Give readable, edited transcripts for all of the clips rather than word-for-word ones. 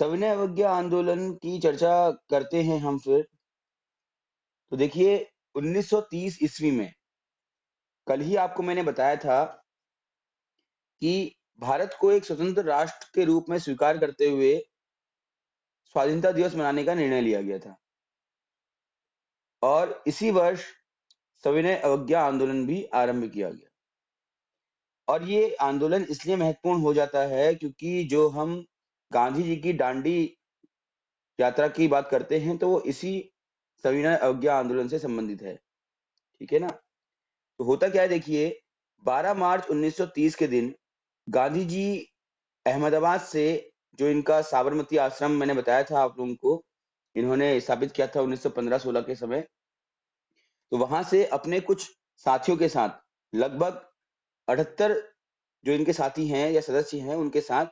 सविनय अवज्ञा आंदोलन की चर्चा करते हैं हम फिर। तो देखिए 1930 ईस्वी में, कल ही आपको मैंने बताया था कि भारत को एक स्वतंत्र राष्ट्र के रूप में स्वीकार करते हुए स्वाधीनता दिवस मनाने का निर्णय लिया गया था और इसी वर्ष सविनय अवज्ञा आंदोलन भी आरंभ किया गया। और ये आंदोलन इसलिए महत्वपूर्ण हो जाता है क्योंकि जो हम गांधी जी की दांडी यात्रा की बात करते हैं तो वो इसी सविनय अवज्ञा आंदोलन से संबंधित है। ठीक है ना? तो होता क्या है देखिए, 12 मार्च 1930 के दिन गांधी जी अहमदाबाद से, जो इनका साबरमती आश्रम मैंने बताया था आप लोगों को, इन्होंने स्थापित किया था 1915-16 के समय। तो वहां से अपने कुछ साथियों के साथ, लगभग 78 जो इनके साथी हैं या सदस्य हैं, उनके साथ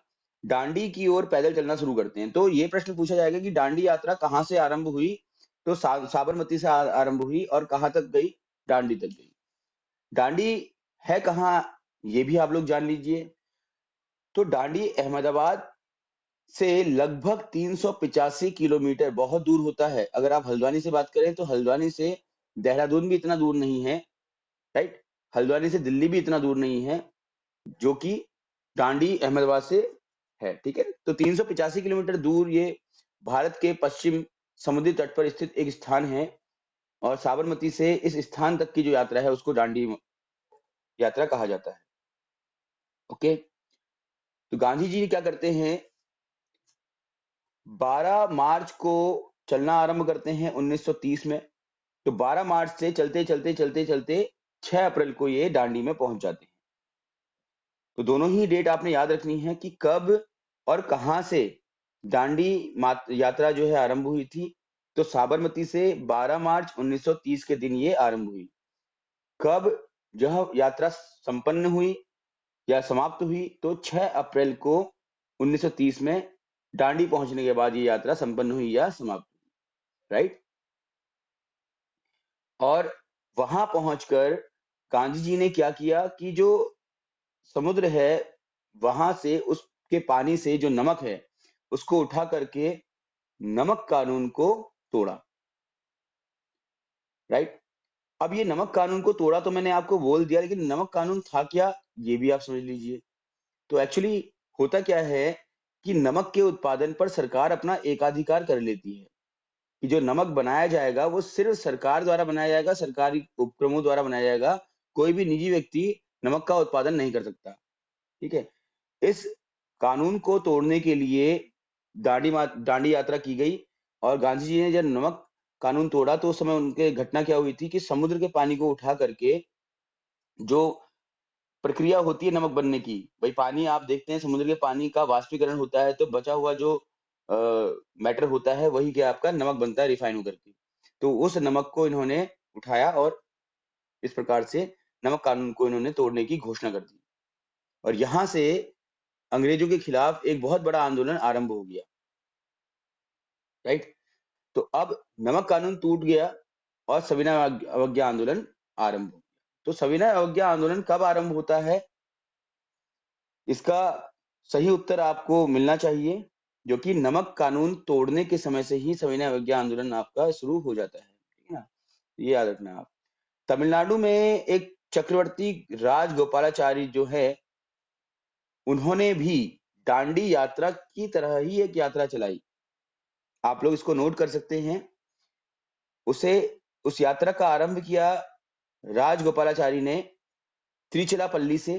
दांडी की ओर पैदल चलना शुरू करते हैं। तो ये प्रश्न पूछा जाएगा कि दांडी यात्रा कहाँ से आरंभ हुई? तो साबरमती से आरंभ हुई और कहाँ तक गई? दांडी तक गई। दांडी है कहाँ, ये भी आप लोग जान लीजिए। तो दांडी अहमदाबाद से लगभग 385 किलोमीटर, बहुत दूर होता है। अगर आप हल्द्वानी से बात करें तो हल्द्वानी से देहरादून भी इतना दूर नहीं है, राइट? हल्द्वानी से दिल्ली भी इतना दूर नहीं है, जो कि दांडी अहमदाबाद से है। ठीक है, तो 385 किलोमीटर दूर ये भारत के पश्चिम समुद्री तट पर स्थित एक स्थान है और साबरमती से इस स्थान तक की जो यात्रा है उसको दांडी यात्रा कहा जाता है। ओके, तो गांधी जी क्या करते हैं, 12 मार्च को चलना आरंभ करते हैं 1930 में। तो 12 मार्च से चलते चलते चलते चलते 6 अप्रैल को ये दांडी में पहुंच जाते हैं। तो दोनों ही डेट आपने याद रखनी है कि कब और कहां से दांडी यात्रा जो है आरंभ हुई थी। तो साबरमती से 12 मार्च 1930 के दिन ये आरंभ हुई। कब यह यात्रा संपन्न हुई या समाप्त हुई? तो 6 अप्रैल को 1930 में दांडी पहुंचने के बाद ये यात्रा संपन्न हुई या समाप्त हुई, राइट? और वहां पहुंचकर गांधी जी ने क्या किया कि जो समुद्र है, वहां से उसके पानी से जो नमक है उसको उठा करके नमक कानून को तोड़ा, राइट? अब ये नमक कानून को तोड़ा तो मैंने आपको बोल दिया, लेकिन नमक कानून था क्या, ये भी आप समझ लीजिए। तो एक्चुअली होता क्या है कि नमक के उत्पादन पर सरकार अपना एकाधिकार कर लेती है कि जो नमक बनाया जाएगा वो सिर्फ सरकार द्वारा बनाया जाएगा, सरकारी उपक्रमों द्वारा बनाया जाएगा। कोई भी निजी व्यक्ति नमक का उत्पादन नहीं कर सकता। ठीक है, इस कानून को तोड़ने के लिए दांडी यात्रा की गई और गांधी जी ने जब नमक कानून तोड़ा तो उस समय उनके घटना क्या हुई थी कि समुद्र के पानी को उठा करके, जो प्रक्रिया होती है नमक बनने की, भाई पानी आप देखते हैं, समुद्र के पानी का वाष्पीकरण होता है तो बचा हुआ जो मैटर होता है वही क्या आपका नमक बनता है रिफाइन होकर के। तो उस नमक को इन्होंने उठाया और इस प्रकार से नमक कानून को इन्होंने तोड़ने की घोषणा कर दी और यहाँ से अंग्रेजों के खिलाफ एक बहुत बड़ा आंदोलन आरंभ हो गया, राइट? तो अब नमक कानून टूट गया और सविनय अवज्ञा आंदोलन आरंभ हो गया। तो सविनय अवज्ञा आंदोलन कब आरंभ होता है, इसका सही उत्तर आपको मिलना चाहिए, जो कि नमक कानून तोड़ने के समय से ही सविनय अवज्ञा आंदोलन आपका शुरू हो जाता है। ठीक है ना? ये याद रखना आप। तमिलनाडु में एक चक्रवर्ती राजगोपालाचारी जो है, उन्होंने भी दांडी यात्रा की तरह ही एक यात्रा चलाई। आप लोग इसको नोट कर सकते हैं। उसे उस यात्रा का आरंभ किया राजगोपालाचारी ने त्रिचिरापल्ली से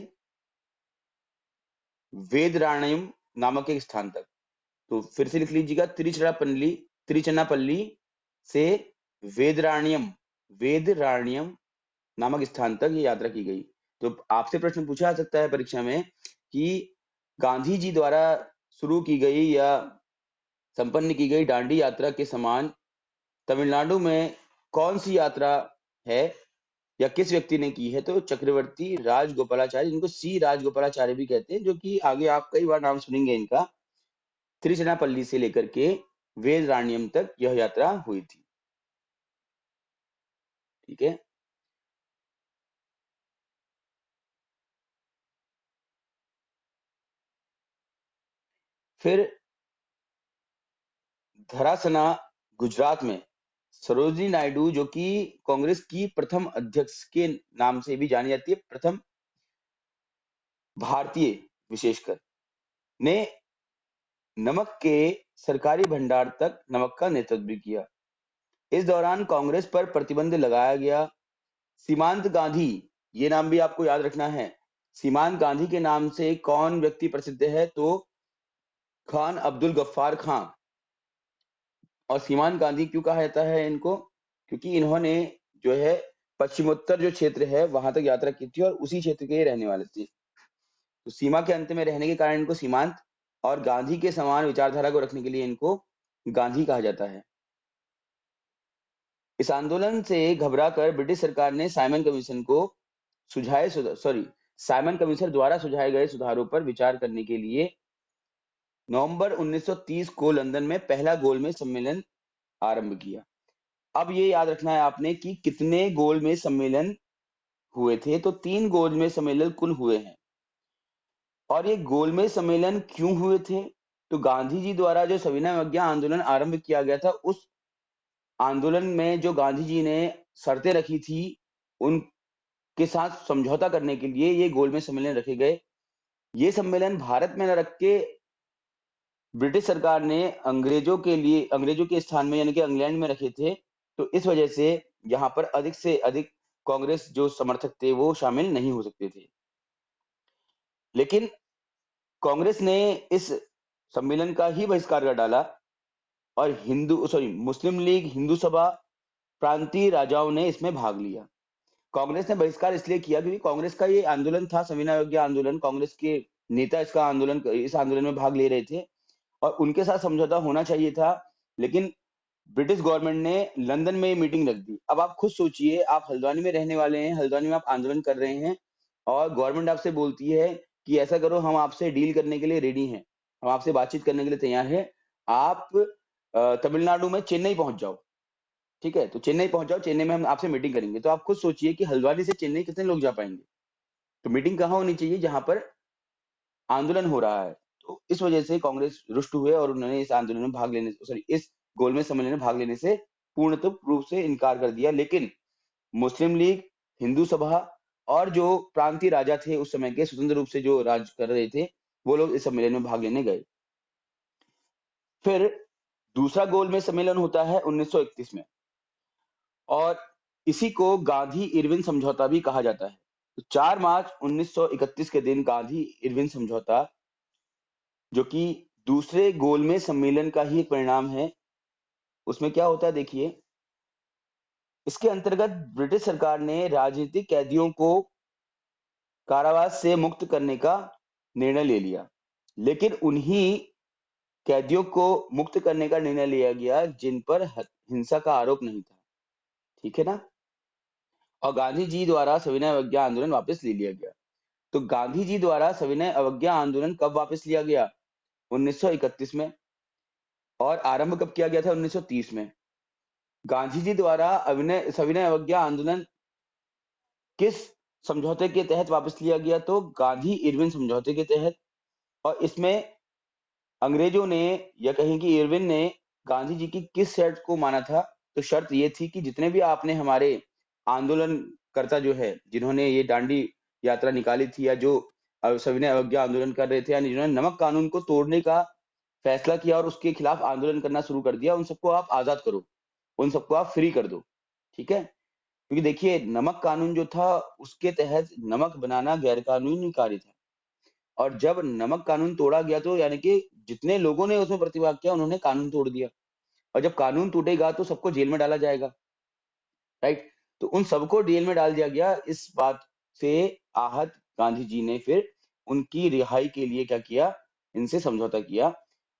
वेदरायणयम नामक एक स्थान तक। तो फिर से लिख लीजिएगा, त्रिचनापल्ली से वेदरायणयम वेदरायणयम नामक स्थान तक ये यात्रा की गई। तो आपसे प्रश्न पूछा जा सकता है परीक्षा में कि गांधी जी द्वारा शुरू की गई या संपन्न की गई दांडी यात्रा के समान तमिलनाडु में कौन सी यात्रा है या किस व्यक्ति ने की है? तो चक्रवर्ती राजगोपालाचारी, जिनको सी राजगोपालाचारी भी कहते हैं, जो कि आगे आप कई बार नाम सुनेंगे इनका। त्रिचनापल्ली से लेकर के वेदरायणयम तक यह यात्रा हुई थी। ठीक है, फिर धरासना गुजरात में सरोजिनी नायडू, जो कि कांग्रेस की प्रथम अध्यक्ष के नाम से भी जानी जाती है, प्रथम भारतीय विशेषकर, ने नमक के सरकारी भंडार तक नमक का नेतृत्व किया। इस दौरान कांग्रेस पर प्रतिबंध लगाया गया। सीमांत गांधी, ये नाम भी आपको याद रखना है। सीमांत गांधी के नाम से कौन व्यक्ति प्रसिद्ध है? तो खान अब्दुल गफ्फार खां। और सीमांत गांधी क्यों कहा जाता है इनको? क्योंकि इन्होंने जो है पश्चिमोत्तर जो क्षेत्र है वहां तक यात्रा की थी और उसी क्षेत्र के रहने वाले थे। तो सीमा के अंत में रहने के कारण इनको सीमांत, और गांधी के समान विचारधारा को रखने के लिए इनको गांधी कहा जाता है। इस आंदोलन से घबराकर ब्रिटिश सरकार ने साइमन कमीशन द्वारा सुझाए गए सुधारों पर विचार करने के लिए नवंबर 1930 को लंदन में पहला गोलमेज सम्मेलन आरंभ किया। अब ये याद रखना है आपने कि कितने गोलमेज सम्मेलन हुए थे। तो 3 गोलमेज सम्मेलन कुल हुए हैं। और ये गोलमेज सम्मेलन क्यों हुए थे? तो गांधी जी द्वारा जो सविनय अवज्ञा आंदोलन आरंभ किया गया था, उस आंदोलन में जो गांधी जी ने शर्तें रखी थी, उनके साथ समझौता करने के लिए ये गोलमेज सम्मेलन रखे गए। ये सम्मेलन भारत में न रख के ब्रिटिश सरकार ने अंग्रेजों के स्थान में यानी कि इंग्लैंड में रखे थे। तो इस वजह से यहाँ पर अधिक से अधिक कांग्रेस जो समर्थक थे वो शामिल नहीं हो सकते थे। लेकिन कांग्रेस ने इस सम्मेलन का ही बहिष्कार कर डाला और मुस्लिम लीग, हिंदू सभा, प्रांतीय राजाओं ने इसमें भाग लिया। कांग्रेस ने बहिष्कार इसलिए किया क्योंकि कांग्रेस का ये आंदोलन था, सविनय अवज्ञा आंदोलन। कांग्रेस के नेता इस आंदोलन में भाग ले रहे थे और उनके साथ समझौता होना चाहिए था। लेकिन ब्रिटिश गवर्नमेंट ने लंदन में मीटिंग रख दी। अब आप खुद सोचिए, आप हल्द्वानी में रहने वाले हैं, हल्द्वानी में आप आंदोलन कर रहे हैं और गवर्नमेंट आपसे बोलती है कि ऐसा करो, हम आपसे डील करने के लिए रेडी हैं, हम आपसे बातचीत करने के लिए तैयार हैं, आप तमिलनाडु में चेन्नई पहुंच जाओ। ठीक है, तो चेन्नई पहुंच जाओ, चेन्नई में हम आपसे मीटिंग करेंगे। तो आप खुद सोचिए कि हल्द्वानी से चेन्नई कितने लोग जा पाएंगे? तो मीटिंग कहाँ होनी चाहिए? जहां पर आंदोलन हो रहा है। तो इस वजह से कांग्रेस रुष्ट हुए और उन्होंने इस गोलमेज सम्मेलन में भाग लेने से पूर्णतः रूप से इनकार कर दिया। लेकिन मुस्लिम लीग, हिंदू सभा और जो प्रांतीय राजा थे उस समय के, स्वतंत्र रूप से जो राज कर रहे थे, वो लोग इस सम्मेलन में भाग लेने गए। फिर दूसरा गोलमेज सम्मेलन होता है 1931 में और इसी को गांधी इरविन समझौता भी कहा जाता है। तो 4 मार्च 1931 के दिन गांधी इरविन समझौता, जो कि दूसरे गोलमेज सम्मेलन का ही एक परिणाम है, उसमें क्या होता है देखिए। इसके अंतर्गत ब्रिटिश सरकार ने राजनीतिक कैदियों को कारावास से मुक्त करने का निर्णय ले लिया। लेकिन उन्हीं कैदियों को मुक्त करने का निर्णय लिया गया जिन पर हिंसा का आरोप नहीं था। ठीक है ना? और गांधी जी द्वारा सविनय अवज्ञा आंदोलन वापस ले लिया गया। तो गांधी जी द्वारा सविनय अवज्ञा आंदोलन कब वापस लिया गया? 1931 में। और आरंभ कब किया गया था? 1930 में। गांधी जी द्वारा सविनय अवज्ञा आंदोलन किस समझौते के तहत वापस लिया गया? तो गांधी इरविन समझौते के तहत। और इसमें अंग्रेजों ने, या कहें कि इरविन ने, गांधी जी की किस शर्त को माना था? तो शर्त ये थी कि जितने भी आपने हमारे आंदोलनकर्ता जो है, जिन्होंने ये दांडी यात्रा निकाली थी या जो सविनय अवज्ञा आंदोलन कर रहे थे, यानी जिन्होंने नमक कानून को तोड़ने का फैसला किया और उसके खिलाफ आंदोलन करना शुरू कर दिया, उन सबको आप आजाद करो, उन सबको आप फ्री कर दो। ठीक है? क्योंकि देखिए, नमक कानून जो था उसके तहत नमक बनाना गैरकानूनी कार्य था। और जब नमक कानून तोड़ा गया तो यानी कि जितने लोगों ने उसमें प्रतिवाद किया उन्होंने कानून तोड़ दिया। और जब कानून टूटेगा तो सबको जेल में डाला जाएगा, राइट? तो उन सबको जेल में डाल दिया गया। इस बात से आहत गांधी जी ने फिर उनकी रिहाई के लिए क्या किया? इनसे समझौता किया।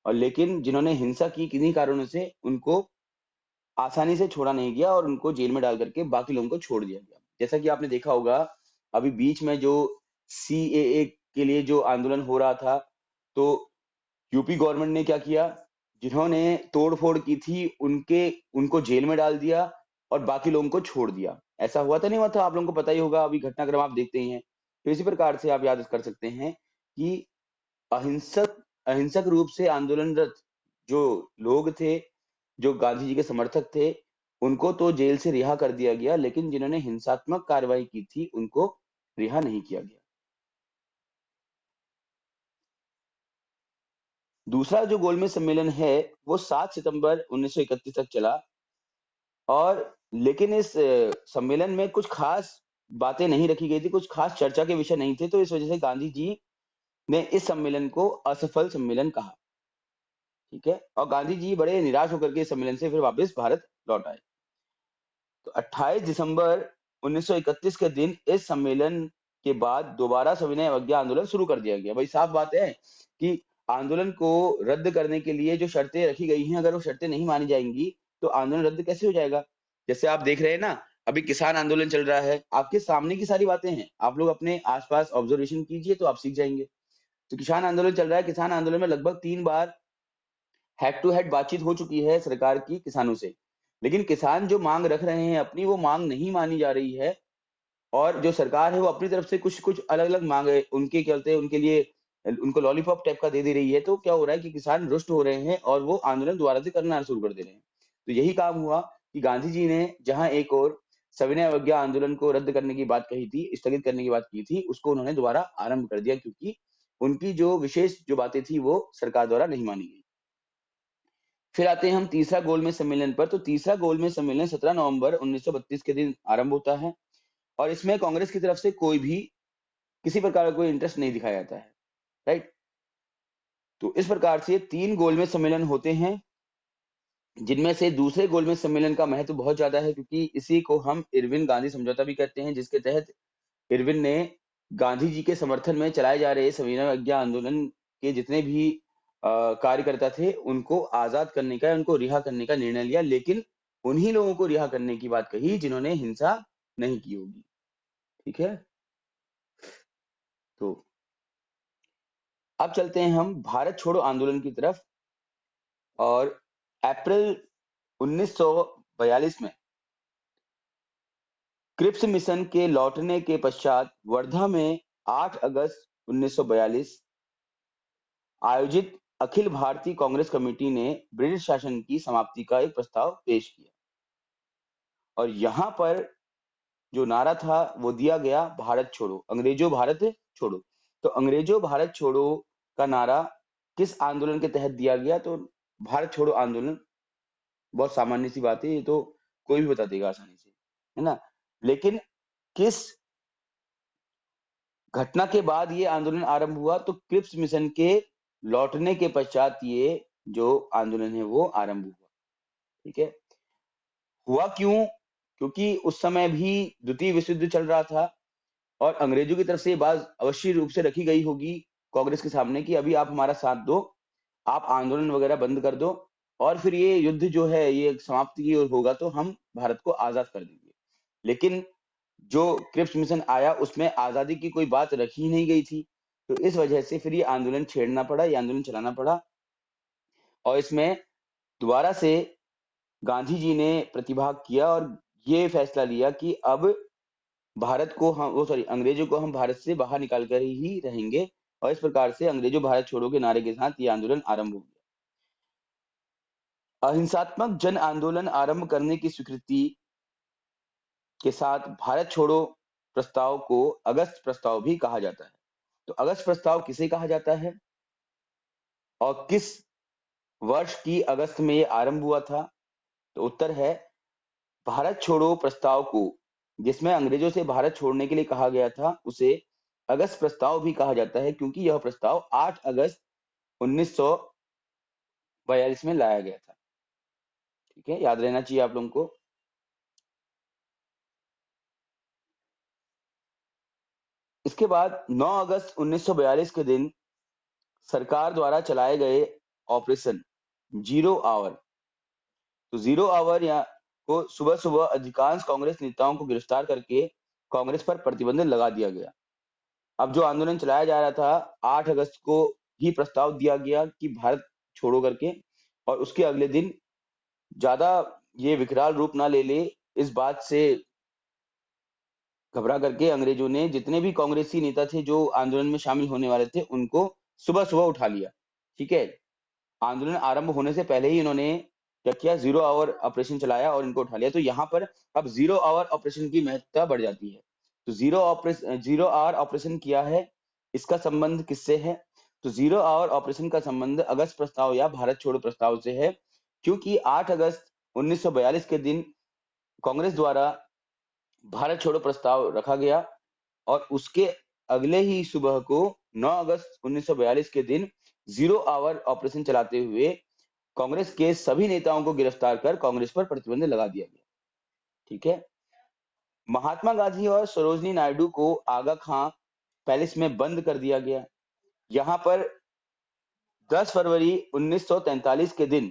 और लेकिन जिन्होंने हिंसा की किन्हीं कारणों से उनको आसानी से छोड़ा नहीं गया और उनको जेल में डाल करके बाकी लोगों को छोड़ दिया गया। जैसा कि आपने देखा होगा, अभी बीच में जो सीएए के लिए जो आंदोलन हो रहा था, तो यूपी गवर्नमेंट ने क्या किया? जिन्होंने तोड़-फोड़ की थी उनको जेल में डाल दिया और बाकी लोगों को छोड़ दिया। ऐसा हुआ था, नहीं हुआ था? आप लोगों को पता ही होगा, अभी घटनाक्रम आप देखते ही हैं। तो इसी प्रकार से आप याद कर सकते हैं कि अहिंसक अहिंसक रूप से आंदोलनरत जो लोग थे जो गांधी जी के समर्थक थे, उनको तो जेल से रिहा कर दिया गया, लेकिन जिन्होंने हिंसात्मक कार्रवाई की थी, उनको रिहा नहीं किया गया। दूसरा जो गोलमेज सम्मेलन है, वो 7 सितंबर 1931 तक चला, और लेकिन इस सम्मेलन में कुछ खास बातें नहीं रखी गई थी, कुछ खास चर्चा के विषय नहीं थे, तो इस वजह से गांधी जी ने इस सम्मेलन को असफल सम्मेलन कहा। ठीक है, और गांधी जी बड़े निराश होकर के इस सम्मेलन से फिर वापस भारत लौट आए। तो 28 दिसंबर 1931 के दिन इस सम्मेलन के बाद दोबारा सविनय अवज्ञा आंदोलन शुरू कर दिया गया। भाई साफ बात है कि आंदोलन को रद्द करने के लिए जो शर्तें रखी गई हैं, अगर वो शर्तें नहीं मानी जाएंगी तो आंदोलन रद्द कैसे हो जाएगा। जैसे आप देख रहे हैं ना, अभी किसान आंदोलन चल रहा है, आपके सामने की सारी बातें हैं, आप लोग अपने आसपास ऑब्जर्वेशन कीजिए तो आप सीख जाएंगे। तो किसान आंदोलन चल रहा है, किसान आंदोलन में लगभग 3 बार हेड टू हेड बातचीत हो चुकी है सरकार की किसानों से, लेकिन किसान जो मांग रख रहे हैं अपनी, वो मांग नहीं मानी जा रही है, और जो सरकार है वो अपनी तरफ से कुछ कुछ अलग अलग मांगे उनके चलते उनके लिए उनको लॉलीपॉप टाइप का दे दे रही है। तो क्या हो रहा है कि किसान रुष्ट हो रहे हैं और वो आंदोलन दोबारा से करना शुरू कर दे रहे हैं। तो यही काम हुआ कि गांधी जी ने जहां एक और सविनय अवज्ञा आंदोलन को रद्द करने की बात कही थी, स्थगित करने की बात की थी, उसको उन्होंने दोबारा आरंभ कर दिया, क्योंकि उनकी जो विशेष जो बातें थी वो सरकार द्वारा नहीं मानी गई। फिर आते हैं हम तीसरा गोलमेज सम्मेलन पर। तो तीसरा गोलमेज सम्मेलन 17 नवंबर 1932 के दिन आरंभ होता है, और इसमें कांग्रेस की तरफ से कोई भी किसी प्रकार का कोई इंटरेस्ट नहीं दिखाया जाता है। राइट। तो इस प्रकार से 3 गोलमेज सम्मेलन होते हैं, जिनमें से दूसरे गोलमेज सम्मेलन का महत्व बहुत ज्यादा है, क्योंकि इसी को हम इरविन गांधी समझौता भी कहते हैं, जिसके तहत इरविन ने गांधी जी के समर्थन में चलाए जा रहे सविनय अवज्ञा आंदोलन के जितने भी कार्यकर्ता थे, उनको आजाद करने का, उनको रिहा करने का निर्णय लिया, लेकिन उन्हीं लोगों को रिहा करने की बात कही जिन्होंने हिंसा नहीं की होगी। ठीक है, तो अब चलते हैं हम भारत छोड़ो आंदोलन की तरफ। और अप्रैल 1942 में क्रिप्स मिशन के लौटने के पश्चात वर्धा में 8 अगस्त 1942 आयोजित अखिल भारतीय कांग्रेस कमेटी ने ब्रिटिश शासन की समाप्ति का एक प्रस्ताव पेश किया, और यहां पर जो नारा था वो दिया गया, भारत छोड़ो, अंग्रेजों भारत छोड़ो। तो अंग्रेजों भारत छोड़ो का नारा किस आंदोलन के तहत दिया गया? तो भारत छोड़ो आंदोलन, बहुत सामान्य सी बात है, ये तो कोई भी बता देगा आसानी से, है ना। लेकिन किस घटना के बाद ये आंदोलन आरंभ हुआ? तो क्रिप्स मिशन के लौटने के पश्चात ये जो आंदोलन है वो आरंभ हुआ। ठीक है, हुआ क्यों? क्योंकि उस समय भी द्वितीय विश्व युद्ध चल रहा था, और अंग्रेजों की तरफ से ये बात अवश्य रूप से रखी गई होगी कांग्रेस के सामने कि अभी आप हमारा साथ दो, आप आंदोलन वगैरह बंद कर दो, और फिर ये युद्ध जो है ये समाप्ति की ओर होगा, तो हम भारत को आजाद कर देंगे। लेकिन जो क्रिप्स मिशन आया उसमें आजादी की कोई बात रखी ही नहीं गई थी, तो इस वजह से फिर ये आंदोलन छेड़ना पड़ा, ये आंदोलन चलाना पड़ा, और इसमें दोबारा से गांधी जी ने प्रतिभाग किया और ये फैसला लिया कि अब भारत को हम वो सॉरी अंग्रेजों को हम भारत से बाहर निकाल कर ही रहेंगे, और इस प्रकार से अंग्रेजों भारत छोड़ो के नारे के साथ ये आंदोलन आरंभ हो गया। अहिंसात्मक जन आंदोलन आरंभ करने की स्वीकृति के साथ भारत छोड़ो प्रस्ताव को अगस्त प्रस्ताव भी कहा जाता है। तो अगस्त प्रस्ताव किसे कहा जाता है और किस वर्ष की अगस्त में ये आरंभ हुआ था? तो उत्तर है भारत छोड़ो प्रस्ताव को, जिसमें अंग्रेजों से भारत छोड़ने के लिए कहा गया था, उसे अगस्त प्रस्ताव भी कहा जाता है, क्योंकि यह प्रस्ताव 8 अगस्त 1942 में लाया गया था। ठीक है, याद रहना चाहिए आप लोगों को। इसके बाद 9 अगस्त 1942 के दिन सरकार द्वारा चलाए गए ऑपरेशन जीरो आवर, तो जीरो आवर या को सुबह सुबह अधिकांश कांग्रेस नेताओं को गिरफ्तार करके कांग्रेस पर प्रतिबंध लगा दिया गया। अब जो आंदोलन चलाया जा रहा था, 8 अगस्त को ही प्रस्ताव दिया गया कि भारत छोड़ो करके, और उसके अगले दिन ज्यादा ये विकराल रूप ना ले ले, इस बात से घबरा करके अंग्रेजों ने जितने भी कांग्रेसी नेता थे जो आंदोलन में शामिल होने वाले थे, उनको सुबह सुबह उठा लिया। ठीक है, आंदोलन आरंभ होने से पहले ही इन्होंने क्या किया, जीरो आवर ऑपरेशन चलाया और इनको उठा लिया। तो यहाँ पर अब जीरो आवर ऑपरेशन की महत्ता बढ़ जाती है। तो जीरो आवर ऑपरेशन किया है, इसका संबंध किससे है? तो जीरो आवर ऑपरेशन का संबंध अगस्त प्रस्ताव या भारत छोड़ो प्रस्ताव से है, क्योंकि 8 अगस्त 1942 के दिन कांग्रेस द्वारा भारत छोड़ो प्रस्ताव रखा गया और उसके अगले ही सुबह को 9 अगस्त 1942 के दिन जीरो आवर ऑपरेशन चलाते हुए कांग्रेस के सभी नेताओं को गिरफ्तार कर कांग्रेस पर प्रतिबंध लगा दिया गया। ठीक है। महात्मा गांधी और सरोजनी नायडू को आगा खां पैलेस में बंद कर दिया गया। यहाँ पर 10 फरवरी 1943 के दिन,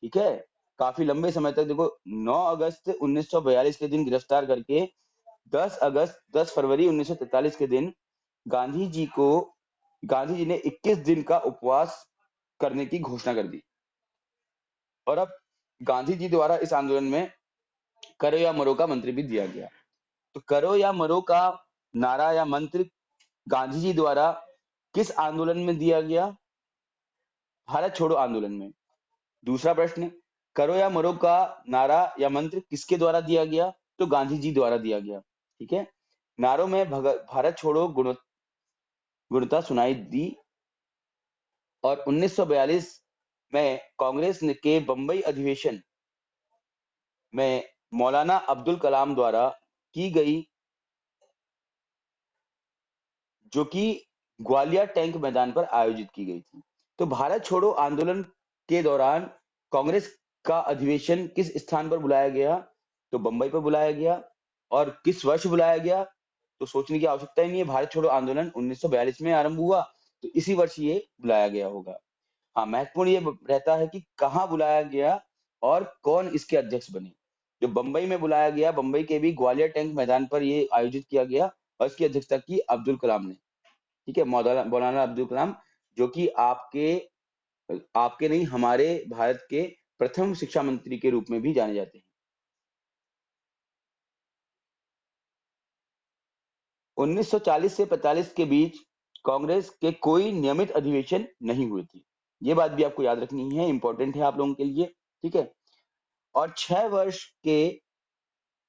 ठीक है, काफी लंबे समय तक, देखो 9 अगस्त 1942 के दिन गिरफ्तार करके 10 फरवरी 1943 के दिन गांधी जी ने 21 दिन का उपवास करने की घोषणा कर दी। और अब गांधी जी द्वारा इस आंदोलन में करो या मरो का मंत्र भी दिया गया। तो करो या मरो का नारा या मंत्र गांधी जी द्वारा किस आंदोलन में दिया गया? भारत छोड़ो आंदोलन में। दूसरा प्रश्न, करो या मरो का नारा या मंत्र किसके द्वारा दिया गया? तो गांधी जी द्वारा दिया गया। ठीक है। नारों में भारत छोड़ो गुणता सुनाई दी और 1942 में कांग्रेस के बंबई अधिवेशन में मौलाना अब्दुल कलाम द्वारा की गई, जो कि ग्वालियर टैंक मैदान पर आयोजित की गई थी। तो भारत छोड़ो आंदोलन के दौरान कांग्रेस का अधिवेशन किस स्थान पर बुलाया गया? तो बंबई पर बुलाया गया। और किस वर्ष बुलाया गया? तो सोचने की आवश्यकता ही नहीं है, भारत छोड़ो आंदोलन 1942 में आरंभ हुआ, तो इसी वर्ष ये बुलाया गया होगा। हाँ, महत्वपूर्ण ये रहता है कि कहाँ बुलाया गया और कौन इसके अध्यक्ष बने। जो बंबई में बुलाया गया, बंबई के भी ग्वालियर टैंक मैदान पर ये आयोजित किया गया और इसकी अध्यक्षता की अब्दुल कलाम ने। ठीक है, मौलाना अब्दुल कलाम, जो कि आपके आपके नहीं, हमारे भारत के प्रथम शिक्षा मंत्री के रूप में भी जाने जाते हैं। 1940 से 45 के बीच कांग्रेस के कोई नियमित अधिवेशन नहीं हुए थे। ये बात भी आपको याद रखनी है, इंपॉर्टेंट है आप लोगों के लिए। ठीक है। और 6 वर्ष के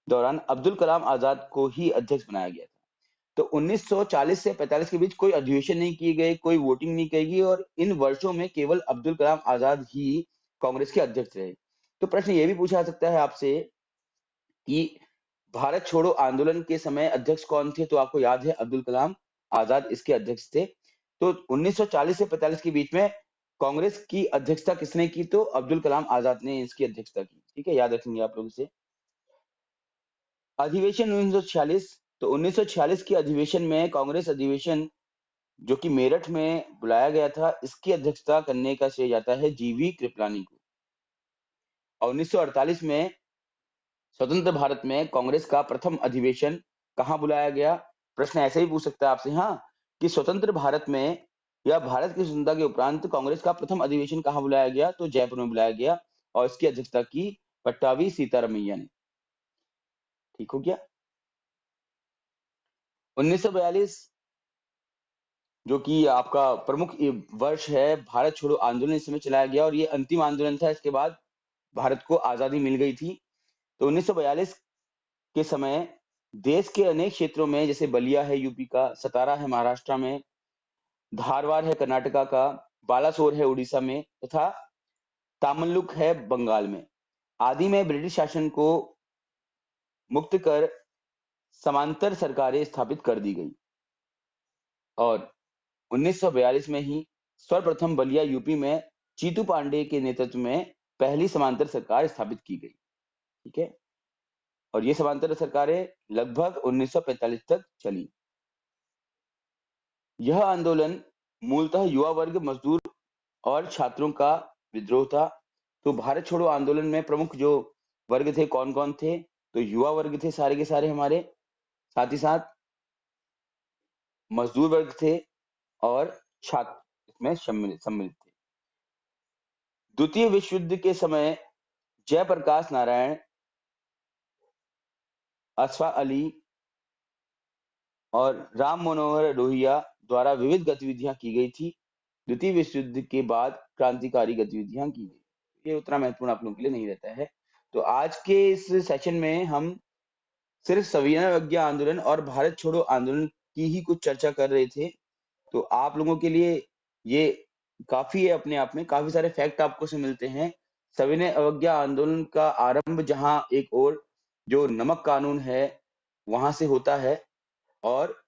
दौरान अब्दुल कलाम आजाद को ही अध्यक्ष बनाया गया था। तो 1940 से 45 के बीच कोई अधिवेशन नहीं किए गए, कोई वोटिंग नहीं की गई और इन वर्षों में केवल अब्दुल कलाम आजाद ही कांग्रेस के अध्यक्ष रहे। तो प्रश्न ये भी पूछा जा सकता है आपसे कि भारत छोड़ो आंदोलन के समय अध्यक्ष कौन थे? तो आपको याद है, अब्दुल कलाम आजाद इसके अध्यक्ष थे। तो 1940 से 45 के बीच में कांग्रेस की अध्यक्षता किसने की? तो अब्दुल कलाम आजाद ने इसकी अध्यक्षता की। ठीक है, याद रखेंगे आप लोग इसे। अधिवेशन 1946, तो 1946 के अधिवेशन में कांग्रेस अधिवेशन जो कि मेरठ में बुलाया गया था, इसकी अध्यक्षता करने का श्रेय जाता है जीवी कृपलानी को। और 1948 में स्वतंत्र भारत में कांग्रेस का प्रथम अधिवेशन कहाँ बुलाया गया? प्रश्न ऐसे ही पूछ सकता है आपसे, हाँ, कि स्वतंत्र भारत में या भारत की स्वतंत्रता के उपरांत कांग्रेस का प्रथम अधिवेशन कहाँ बुलाया गया? तो जयपुर में बुलाया गया और इसकी अध्यक्षता की पट्टाभी सीतारमैया ने। ठीक हो गया। 1942 जो कि आपका प्रमुख वर्ष है, भारत छोड़ो आंदोलन इस समय चलाया गया और ये अंतिम आंदोलन था। इसके बाद भारत को आजादी मिल गई थी। तो 1942 के समय देश के अनेक क्षेत्रों में, जैसे बलिया है यूपी का, सतारा है महाराष्ट्र में, धारवाड़ है कर्नाटका का, बालासोर है उड़ीसा में तथा तामल्लुक है बंगाल में, आदि में ब्रिटिश शासन को मुक्त कर समांतर सरकारें स्थापित कर दी गई। और 1942 में ही सर्वप्रथम बलिया यूपी में चीतू पांडे के नेतृत्व में पहली समांतर सरकार स्थापित की गई। ठीक है। और ये समांतर सरकारें लगभग 1945 तक चली। यह आंदोलन मूलतः युवा वर्ग, मजदूर और छात्रों का विद्रोह था। तो भारत छोड़ो आंदोलन में प्रमुख जो वर्ग थे, कौन कौन थे? तो युवा वर्ग थे सारे के सारे हमारे, साथ ही साथ मजदूर वर्ग थे और छात्र इसमें सम्मिलित थे। द्वितीय विश्व युद्ध के समय जयप्रकाश नारायण, अशफाक अली और राम मनोहर लोहिया द्वारा विविध गतिविधियां की गई थी। द्वितीय विश्व युद्ध के बाद क्रांतिकारी गतिविधियां की गई। ये उतना महत्वपूर्ण आप लोगों के लिए नहीं रहता है। तो आज के इस सेशन में हम सिर्फ सविनय अवज्ञा आंदोलन और भारत छोड़ो आंदोलन की ही कुछ चर्चा कर रहे थे। तो आप लोगों के लिए ये काफ़ी है, अपने आप में काफ़ी सारे फैक्ट आपको से मिलते हैं। सविनय अवज्ञा आंदोलन का आरंभ जहाँ एक और जो नमक कानून है, वहाँ से होता है और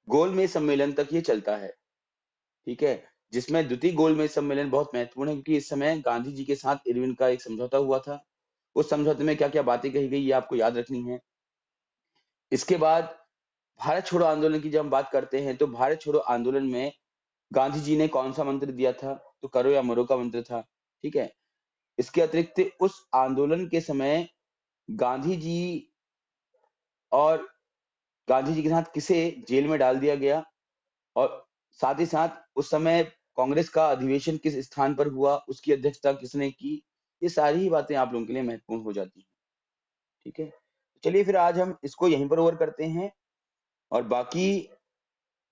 गोलमेज सम्मेलन तक ये चलता है, ठीक है? जिसमें द्वितीय गोलमेज सम्मेलन बहुत महत्वपूर्ण है क्योंकि इस समय गांधी जी के साथ इरविन का एक समझौता हुआ था। उस समझौते में क्या-क्या बातें कही गई, ये आपको याद रखनी है। इसके बाद भारत छोड़ो आंदोलन की जब हम बात करते हैं, तो भारत छोड़ो आंदोलन में गांधी जी ने कौन-सा मंत्र दिया था? तो करो या मरो का मंत्र था, ठीक है? इसके अतिरिक्त उस आंदोलन के समय गांधी जी और गांधी जी के साथ किसे जेल में डाल दिया गया और साथ ही साथ उस समय कांग्रेस का अधिवेशन किस स्थान पर हुआ, उसकी अध्यक्षता किसने की? ये सारी ही बातें आप लोगों के लिए महत्वपूर्ण हो जाती हैं, ठीक है? चलिए फिर आज हम इसको यहीं पर ओवर करते हैं और बाकी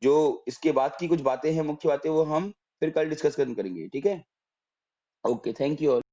जो इसके बाद की कुछ बातें हैं, मुख्य बातें, वो हम फिर कल डिस्कस करेंगे, ठीक है? Okay, thank you all.